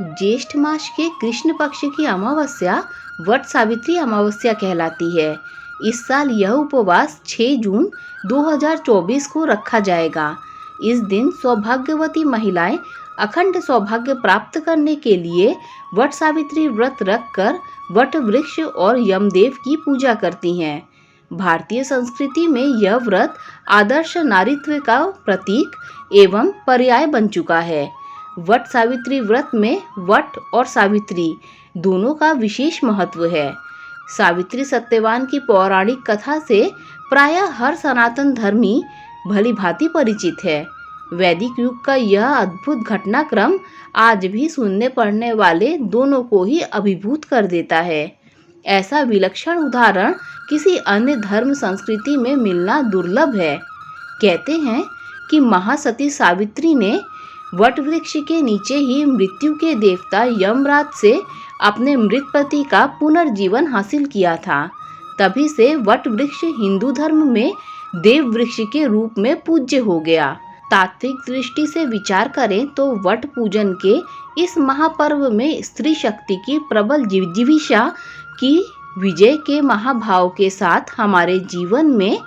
ज्येष्ठ मास के कृष्ण पक्ष की अमावस्या वट सावित्री अमावस्या कहलाती है। इस साल यह उपवास 6 जून 2024 को रखा जाएगा। इस दिन सौभाग्यवती महिलाएं अखंड सौभाग्य प्राप्त करने के लिए वट सावित्री व्रत रखकर वट वृक्ष और यमदेव की पूजा करती हैं। भारतीय संस्कृति में यह व्रत आदर्श नारीत्व का प्रतीक एवं पर्याय बन चुका है। वट सावित्री व्रत में वट और सावित्री दोनों का विशेष महत्व है। सावित्री सत्यवान की पौराणिक कथा से प्रायः हर सनातन धर्मी भली भांति परिचित है। वैदिक युग का यह अद्भुत घटनाक्रम आज भी सुनने पढ़ने वाले दोनों को ही अभिभूत कर देता है। ऐसा विलक्षण उदाहरण किसी अन्य धर्म संस्कृति में मिलना दुर्लभ है। कहते हैं कि महासती सावित्री ने वट वृक्ष के नीचे ही मृत्यु के देवता यमराज से अपने मृत पति का पुनर्जीवन हासिल किया था। तभी से वट वृक्ष हिंदू धर्म में देव वृक्ष के रूप में पूज्य हो गया। तात्विक दृष्टि से विचार करें तो वट पूजन के इस महापर्व में स्त्री शक्ति की प्रबल जिजीविषा की विजय के महाभाव के साथ हमारे जीवन में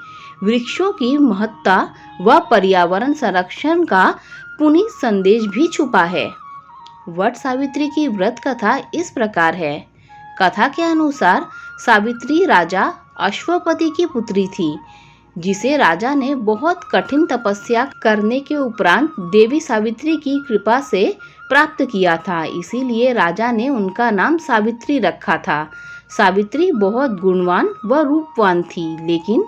वृक्षों की महत्ता व पर्यावरण संरक्षण का पुनीत संदेश भी छुपा है। वट सावित्री की व्रत कथा इस प्रकार है। कथा के अनुसार सावित्री राजा अश्वपति की पुत्री थी, जिसे राजा ने बहुत कठिन तपस्या करने के उपरांत देवी सावित्री की कृपा से प्राप्त किया था। इसीलिए राजा ने उनका नाम सावित्री रखा था। सावित्री बहुत गुणवान व रूपवान थी, लेकिन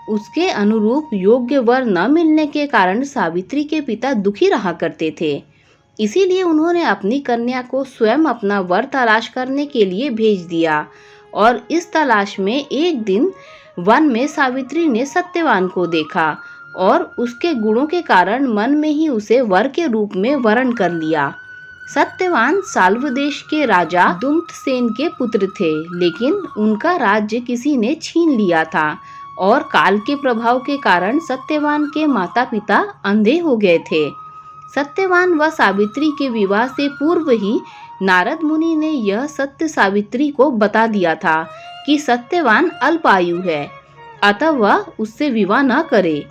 उसके अनुरूप योग्य वर न मिलने के कारण सावित्री के पिता दुखी रहा करते थे। इसीलिए उन्होंने अपनी कन्या को स्वयं अपना वर तलाश करने के लिए भेज दिया और इस तलाश में एक दिन वन में सावित्री ने सत्यवान को देखा और उसके गुणों के कारण मन में ही उसे वर के रूप में वरण कर लिया। सत्यवान साल्व देश के राजा दुम्तसेन के पुत्र थे, लेकिन उनका राज्य किसी ने छीन लिया था और काल के प्रभाव के कारण सत्यवान के माता पिता अंधे हो गए थे। सत्यवान व सावित्री के विवाह से पूर्व ही नारद मुनि ने यह सत्य सावित्री को बता दिया था कि सत्यवान अल्पायु है, अतः वह उससे विवाह न करे।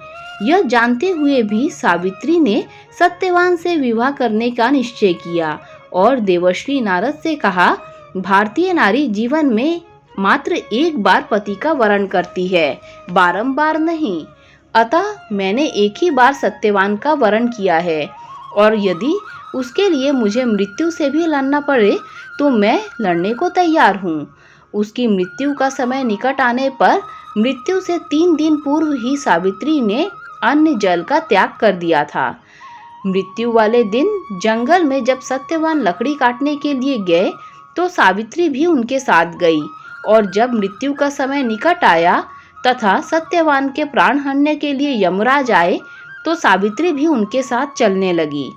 यह जानते हुए भी सावित्री ने सत्यवान से विवाह करने का निश्चय किया और देवर्षि नारद से कहा, भारतीय नारी जीवन में मात्र एक बार पति का वरण करती है, बारंबार नहीं। अतः मैंने एक ही बार सत्यवान का वरण किया है और यदि उसके लिए मुझे मृत्यु से भी लड़ना पड़े तो मैं लड़ने को तैयार हूँ। उसकी मृत्यु का समय निकट आने पर मृत्यु से 3 दिन पूर्व ही सावित्री ने अन्न जल का त्याग कर दिया था। मृत्यु वाले दिन जंगल में जब सत्यवान लकड़ी काटने के लिए गए तो सावित्री भी उनके साथ गई और जब मृत्यु का समय निकट आया तथा सत्यवान के प्राण हरने के लिए यमराज आए तो सावित्री भी उनके साथ चलने लगी।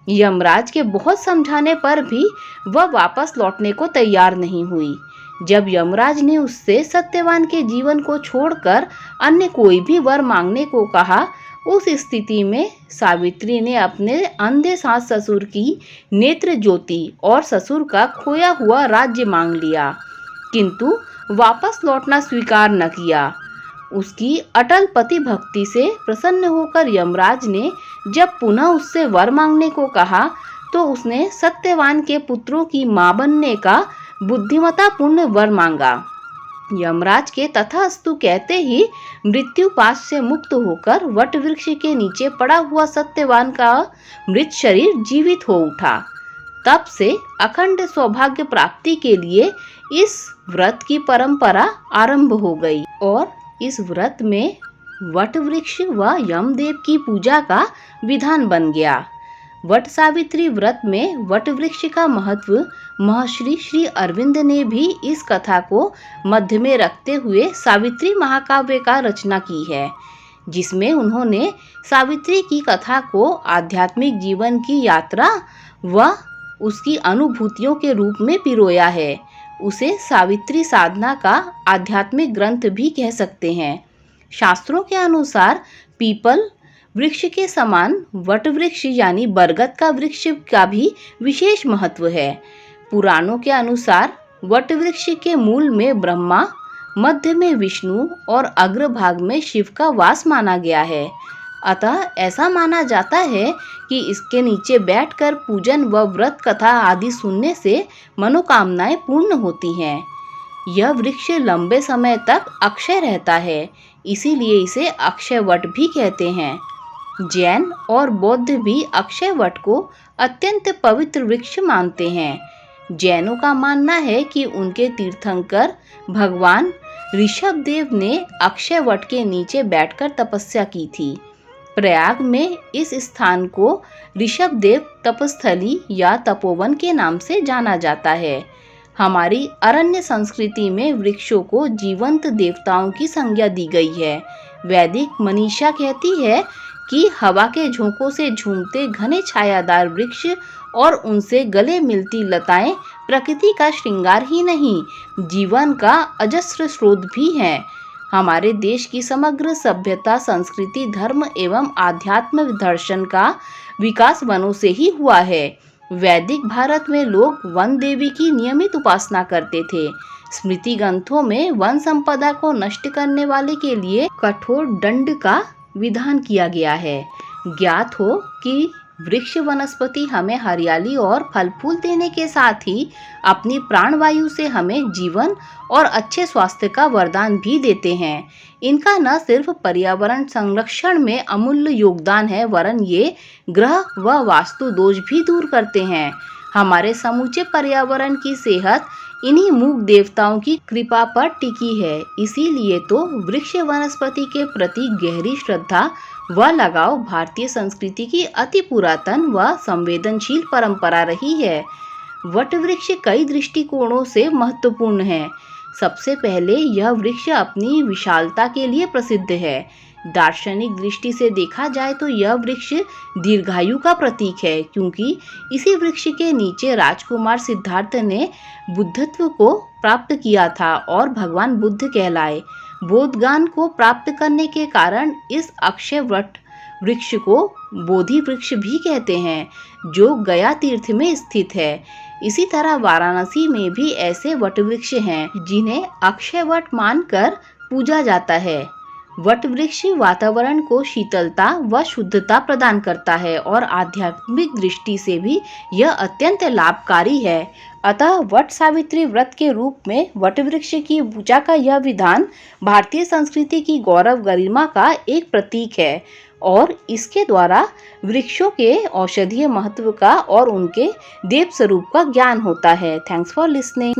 यमराज के बहुत समझाने पर भी वह वापस लौटने को तैयार नहीं हुई। जब यमराज ने उससे सत्यवान के जीवन को छोड़कर अन्य कोई भी वर मांगने को कहा, उस स्थिति में सावित्री ने अपने अंधे सास ससुर की नेत्र ज्योति और ससुर का खोया हुआ राज्य मांग लिया, किंतु वापस लौटना स्वीकार न किया। उसकी अटल पति भक्ति से प्रसन्न होकर यमराज ने जब पुनः उससे वर मांगने को कहा तो उसने सत्यवान के पुत्रों की मां बनने का बुद्धिमत्तापूर्ण वर मांगा। यमराज के तथास्तु कहते ही मृत्यु पाश से मुक्त होकर वट वृक्ष के नीचे पड़ा हुआ सत्यवान का मृत शरीर जीवित हो उठा। तब से अखंड सौभाग्य प्राप्ति के लिए इस व्रत की परंपरा आरंभ हो गई और इस व्रत में वट वृक्ष व यमदेव की पूजा का विधान बन गया। वट सावित्री व्रत में वट वृक्ष का महत्व महर्षि श्री अरविंद ने भी इस कथा को मध्य में रखते हुए सावित्री महाकाव्य का रचना की है, जिसमें उन्होंने सावित्री की कथा को आध्यात्मिक जीवन की यात्रा व उसकी अनुभूतियों के रूप में पिरोया है। उसे सावित्री साधना का आध्यात्मिक ग्रंथ भी कह सकते हैं। शास्त्रों के अनुसार पीपल वृक्ष के समान वट वृक्ष यानी बरगद का वृक्ष का भी विशेष महत्व है। पुराणों के अनुसार वट वृक्ष के मूल में ब्रह्मा, मध्य में विष्णु और अग्रभाग में शिव का वास माना गया है। अतः ऐसा माना जाता है कि इसके नीचे बैठकर पूजन व व्रत कथा आदि सुनने से मनोकामनाएं पूर्ण होती हैं। यह वृक्ष लंबे समय तक अक्षय रहता है, इसीलिए इसे अक्षय वट भी कहते हैं। जैन और बौद्ध भी अक्षय वट को अत्यंत पवित्र वृक्ष मानते हैं। जैनों का मानना है कि उनके तीर्थंकर भगवान ऋषभदेव ने अक्षय वट के नीचे बैठकर तपस्या की थी। प्रयाग में इस स्थान को ऋषभदेव तपस्थली या तपोवन के नाम से जाना जाता है। हमारी अरण्य संस्कृति में वृक्षों को जीवंत देवताओं की संज्ञा दी गई है। वैदिक मनीषा कहती है कि हवा के झोंकों से झूमते घने छायादार वृक्ष और उनसे गले मिलती लताएं प्रकृति का श्रृंगार ही नहीं, जीवन का अजस्र स्रोत भी हैं। हमारे देश की समग्र सभ्यता, संस्कृति, धर्म एवं आध्यात्म दर्शन का विकास वनों से ही हुआ है। वैदिक भारत में लोग वन देवी की नियमित उपासना करते थे। स्मृति ग्रंथों में वन संपदा को नष्ट करने वाले के लिए कठोर दंड का विधान किया गया है। ज्ञात हो कि वृक्ष वनस्पति हमें हरियाली और फल फूल देने के साथ ही अपनी प्राणवायु से हमें जीवन और अच्छे स्वास्थ्य का वरदान भी देते हैं। इनका न सिर्फ पर्यावरण संरक्षण में अमूल्य योगदान है, वरन ये ग्रह व वास्तु दोष भी दूर करते हैं। हमारे समूचे पर्यावरण की सेहत इन्हीं मूक देवताओं की कृपा पर टिकी है। इसीलिए तो वृक्ष वनस्पति के प्रति गहरी श्रद्धा व लगाव भारतीय संस्कृति की अति पुरातन व संवेदनशील परंपरा रही है। वट वृक्ष कई दृष्टिकोणों से महत्वपूर्ण है। सबसे पहले यह वृक्ष अपनी विशालता के लिए प्रसिद्ध है। दार्शनिक दृष्टि से देखा जाए तो यह वृक्ष दीर्घायु का प्रतीक है, क्योंकि इसी वृक्ष के नीचे राजकुमार सिद्धार्थ ने बुद्धत्व को प्राप्त किया था और भगवान बुद्ध कहलाए। बोधज्ञान को प्राप्त करने के कारण इस अक्षय वट वृक्ष को बोधि वृक्ष भी कहते हैं, जो गया तीर्थ में स्थित है। इसी तरह वाराणसी में भी ऐसे वट वृक्ष हैं जिन्हें अक्षय वट मानकर पूजा जाता है। वट वृक्ष वातावरण को शीतलता व शुद्धता प्रदान करता है और आध्यात्मिक दृष्टि से भी यह अत्यंत लाभकारी है। अतः वट सावित्री व्रत के रूप में वट वृक्ष की पूजा का यह विधान भारतीय संस्कृति की गौरव गरिमा का एक प्रतीक है और इसके द्वारा वृक्षों के औषधीय महत्व का और उनके देव स्वरूप का ज्ञान होता है। Thanks for listening.